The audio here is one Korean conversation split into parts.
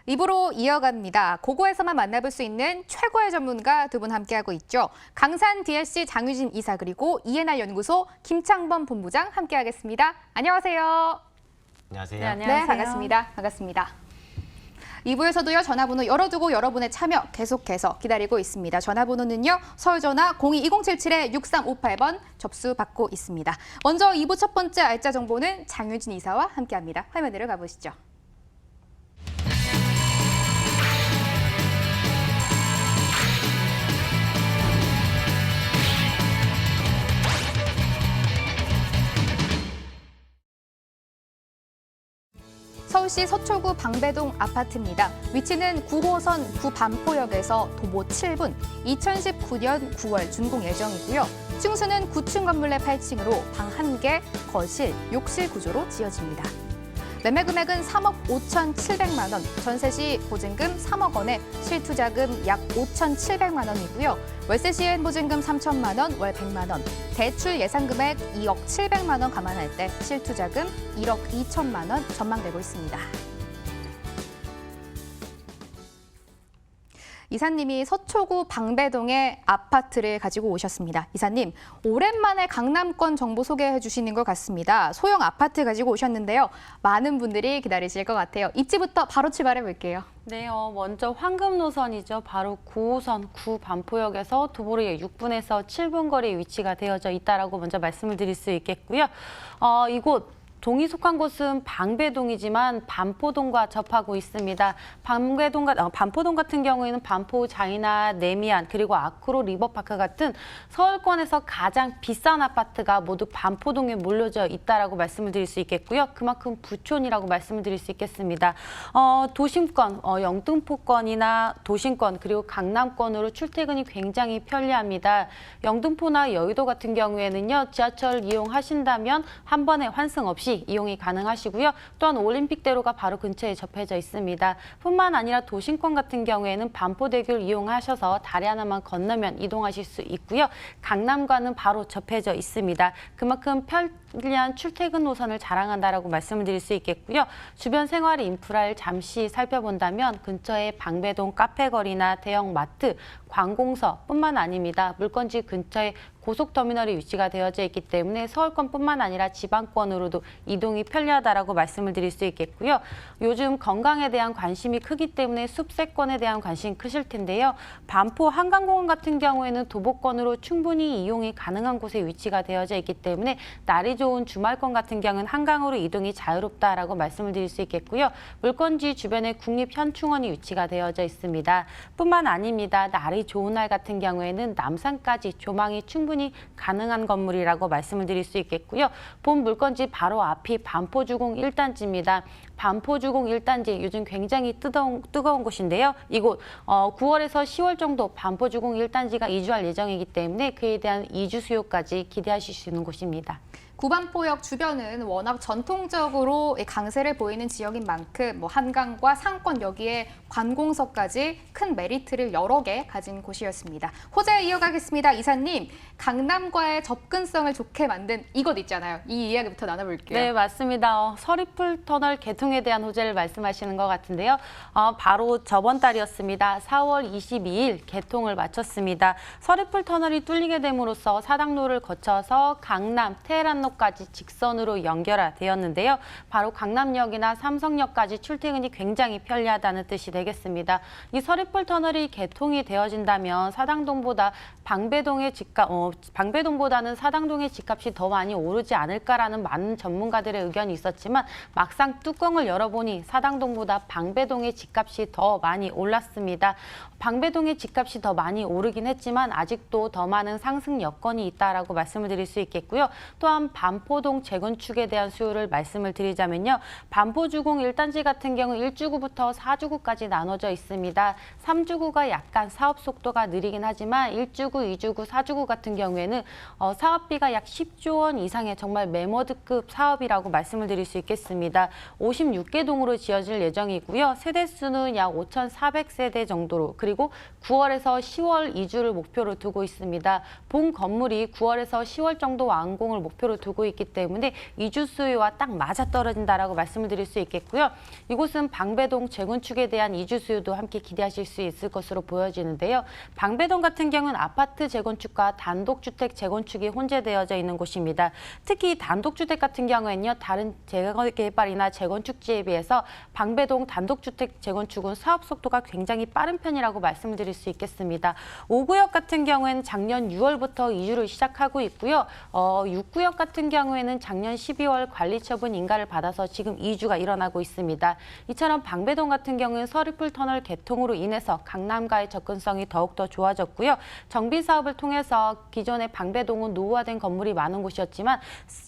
입으로 이어갑니다. 고고에서만 만나볼 수 있는 최고의 전문가 두 분 함께하고 있죠. 강산 DLC 장유진 이사 그리고 ENR 연구소 김창범 본부장 함께하겠습니다. 안녕하세요. 안녕하세요. 네, 안녕하세요. 네, 반갑습니다. 반갑습니다. 2부에서도요, 전화번호 열어두고 여러분의 참여 계속해서 기다리고 있습니다. 전화번호는요, 서울전화 02-2077-6358번 접수 받고 있습니다. 먼저 2부 첫 번째 알짜 정보는 장유진 이사와 함께합니다. 화면으로 가보시죠. 서울시 서초구 방배동 아파트입니다. 위치는 9호선 구반포역에서 도보 7분, 2019년 9월 준공 예정이고요. 층수는 9층 건물 내 8층으로 방 1개, 거실, 욕실 구조로 지어집니다. 매매 금액은 3억 5,700만 원, 전세 시 보증금 3억 원에 실투자금 약 5,700만 원이고요. 월세 시엔 보증금 3천만 원, 월 100만 원, 대출 예상 금액 2억 700만 원 감안할 때 실투자금 1억 2천만 원 전망되고 있습니다. 이사님이 서초구 방배동의 아파트를 가지고 오셨습니다. 이사님, 오랜만에 강남권 정보 소개해 주시는 것 같습니다. 소형 아파트 가지고 오셨는데요. 많은 분들이 기다리실 것 같아요. 입지부터 바로 출발해 볼게요. 네, 먼저 황금 노선이죠. 바로 9호선 구반포역에서 도보로 6분에서 7분 거리에 위치가 되어져 있다라고 먼저 말씀을 드릴 수 있겠고요. 이곳 동이 속한 곳은 방배동이지만 반포동과 접하고 있습니다. 반포동 같은 경우에는 반포 자이나 내미안 그리고 아크로 리버파크 같은 서울권에서 가장 비싼 아파트가 모두 반포동에 몰려져 있다라고 말씀을 드릴 수 있겠고요. 그만큼 부촌이라고 말씀을 드릴 수 있겠습니다. 도심권, 영등포권이나 도심권 그리고 강남권으로 출퇴근이 굉장히 편리합니다. 영등포나 여의도 같은 경우에는요. 지하철 이용하신다면 한 번에 환승 없이 이용이 가능하시고요. 또한 올림픽대로가 바로 근처에 접해져 있습니다. 뿐만 아니라 도심권 같은 경우에는 반포대교를 이용하셔서 다리 하나만 건너면 이동하실 수 있고요. 강남과는 바로 접해져 있습니다. 그만큼 편리한 출퇴근 노선을 자랑한다라고 말씀을 드릴 수 있겠고요. 주변 생활 인프라를 잠시 살펴본다면 근처에 방배동 카페거리나 대형 마트, 관공서뿐만 아닙니다. 물건지 근처에 고속터미널이 위치가 되어져 있기 때문에 서울권뿐만 아니라 지방권으로도 이동이 편리하다라고 말씀을 드릴 수 있겠고요. 요즘 건강에 대한 관심이 크기 때문에 숲세권에 대한 관심이 크실 텐데요. 반포 한강공원 같은 경우에는 도보권으로 충분히 이용이 가능한 곳에 위치가 되어져 있기 때문에 날이 좋은 주말권 같은 경우는 한강으로 이동이 자유롭다라고 말씀을 드릴 수 있겠고요. 물건지 주변에 국립현충원이 위치가 되어져 있습니다. 뿐만 아닙니다. 날이 좋은 날 같은 경우에는 남산까지 조망이 충분히 가능한 건물이라고 말씀을 드릴 수 있겠고요. 본 물건지 바로 앞이 반포주공 1단지입니다. 반포주공 1단지 요즘 굉장히 뜨거운 곳인데요. 이곳 9월에서 10월 정도 반포주공 1단지가 이주할 예정이기 때문에 그에 대한 이주 수요까지 기대하실 수 있는 곳입니다. 구반포역 주변은 워낙 전통적으로 강세를 보이는 지역인 만큼 한강과 상권 여기에 관공서까지 큰 메리트를 여러 개 가진 곳이었습니다. 호재 이어가겠습니다. 이사님, 강남과의 접근성을 좋게 만든 이곳 있잖아요. 이 이야기부터 나눠볼게요. 네, 맞습니다. 서리풀 터널 개통에 대한 호재를 말씀하시는 것 같은데요. 바로 저번 달이었습니다. 4월 22일 개통을 마쳤습니다. 서리풀 터널이 뚫리게 됨으로써 사당로를 거쳐서 강남, 테헤란로까지 직선으로 연결되었는데요. 바로 강남역이나 삼성역까지 출퇴근이 굉장히 편리하다는 뜻이 되겠습니다. 이 서리풀 터널이 개통이 되어진다면 사당동보다 방배동보다는 사당동의 집값이 더 많이 오르지 않을까라는 많은 전문가들의 의견이 있었지만 막상 뚜껑을 열어보니 사당동보다 방배동의 집값이 더 많이 올랐습니다. 방배동의 집값이 더 많이 오르긴 했지만 아직도 더 많은 상승 여건이 있다라고 말씀을 드릴 수 있겠고요. 또한 반포동 재건축에 대한 수요를 말씀을 드리자면요. 반포주공 1단지 같은 경우 1주구부터 4주구까지 나눠져 있습니다. 3주구가 약간 사업 속도가 느리긴 하지만 1주구, 2주구, 4주구 같은 경우에는 사업비가 약 10조 원 이상의 정말 메머드급 사업이라고 말씀을 드릴 수 있겠습니다. 56개 동으로 지어질 예정이고요. 세대수는 약 5,400세대 정도로 그리고 9월에서 10월 이주를 목표로 두고 있습니다. 본 건물이 9월에서 10월 정도 완공을 목표로 두고 있기 때문에 이주 수요와 딱 맞아떨어진다라고 말씀을 드릴 수 있겠고요. 이곳은 방배동 재건축에 대한 이주 수요도 함께 기대하실 수 있을 것으로 보여지는데요. 방배동 같은 경우는 아파트 재건축과 단독주택 재건축이 혼재되어져 있는 곳입니다. 특히 단독주택 같은 경우에는요, 다른 재개발이나 재건축지에 비해서 방배동 단독주택 재건축은 사업 속도가 굉장히 빠른 편이라고 말씀을 드릴 수 있겠습니다. 5구역 같은 경우에는 작년 6월부터 이주를 시작하고 있고요. 6구역 같은 경우에는 작년 12월 관리처분 인가를 받아서 지금 이주가 일어나고 있습니다. 이처럼 방배동 같은 경우는 서리풀 터널 개통으로 인해서 강남과의 접근성이 더욱더 좋아졌고요. 정비 사업을 통해서 기존의 방배동은 노후화된 건물이 많은 곳이었지만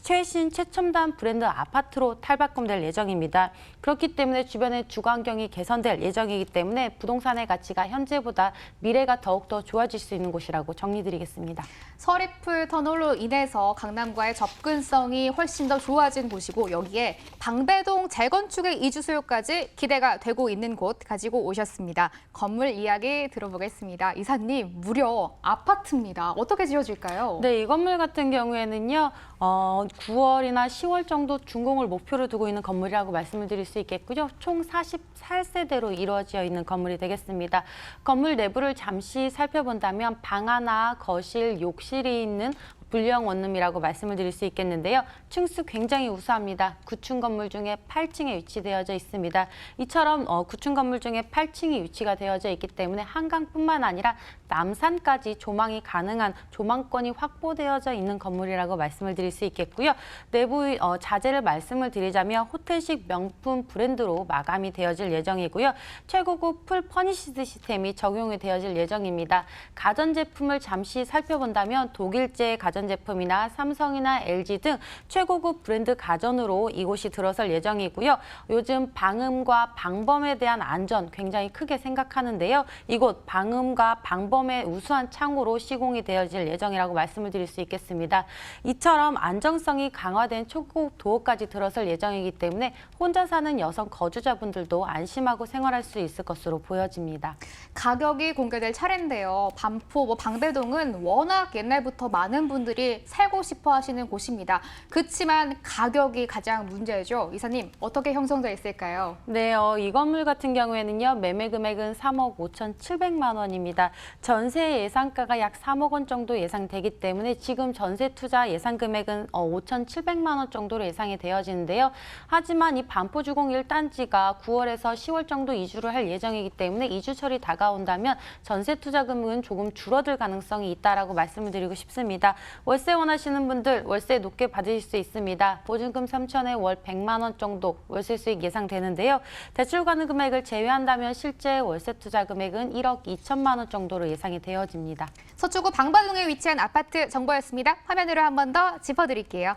최신 최첨단 브랜드 아파트로 탈바꿈될 예정입니다. 그렇기 때문에 주변의 주거 환경이 개선될 예정이기 때문에 부동산의 가치가 현재보다 미래가 더욱더 좋아질 수 있는 곳이라고 정리드리겠습니다. 서리풀 터널로 인해서 강남과의 접근성이 훨씬 더 좋아진 곳이고 여기에 방배동 재건축의 이주 수요까지 기대가 되고 있는 곳 가지고 오셨습니다. 건물 이야기 들어보겠습니다. 이사님, 무려 아파트입니다. 어떻게 지어질까요? 네, 이 건물 같은 경우에는요. 9월이나 10월 정도 준공을 목표로 두고 있는 건물이라고 말씀을 드릴 수 있겠고요. 총 44세대로 이루어져 있는 건물이 되겠습니다. 건물 내부를 잠시 살펴본다면 방 하나, 거실, 욕실이 있는 불량 원룸이라고 말씀을 드릴 수 있겠는데요. 층수 굉장히 우수합니다. 9층 건물 중에 8층에 위치되어져 있습니다. 이처럼 9층 건물 중에 8층이 위치가 되어져 있기 때문에 한강뿐만 아니라 남산까지 조망이 가능한 조망권이 확보되어져 있는 건물이라고 말씀을 드릴 수 있겠고요. 내부 자재를 말씀을 드리자면 호텔식 명품 브랜드로 마감이 되어질 예정이고요. 최고급 풀 퍼니시드 시스템이 적용이 되어질 예정입니다. 가전제품을 잠시 살펴본다면 독일제 가전제품이나 삼성이나 LG 등 최고급 브랜드 가전으로 이곳이 들어설 예정이고요. 요즘 방음과 방범에 대한 안전 굉장히 크게 생각하는데요. 이곳 방음과 방범의 우수한 창호로 시공이 되어질 예정이라고 말씀을 드릴 수 있겠습니다. 이처럼 안정성이 강화된 초고급 도어까지 들어설 예정이기 때문에 혼자 사는 여성 거주자분들도 안심하고 생활할 수 있을 것으로 보여집니다. 가격이 공개될 차례인데요. 반포, 방배동은 워낙 옛날부터 많은 분들이 살고 싶어 하시는 곳입니다. 그렇지만 가격이 가장 문제죠. 이사님, 어떻게 형성돼 있을까요? 네, 이 건물 같은 경우에는요. 매매 금액은 3억 5,700만 원입니다. 전세 예상가가 약 3억 원 정도 예상되기 때문에 지금 전세 투자 예상 금액은 5,700만 원 정도로 예상이 되어지는데요. 하지만 이 반포 주공 1단지가 9월에서 10월 정도 이주를 할 예정이기 때문에 이주철이 다가온다면 전세 투자금은 조금 줄어들 가능성이 있다라고 말씀을 드리고 싶습니다. 월세 원하시는 분들 월세 높게 받으실 수 있습니다. 보증금 3천에 월 100만 원 정도 월세 수익 예상되는데요. 대출 가능 금액을 제외한다면 실제 월세 투자 금액은 1억 2천만 원 정도로 예상이 되어집니다. 서초구 방배동에 위치한 아파트 정보였습니다. 화면으로 한 번 더 짚어드릴게요.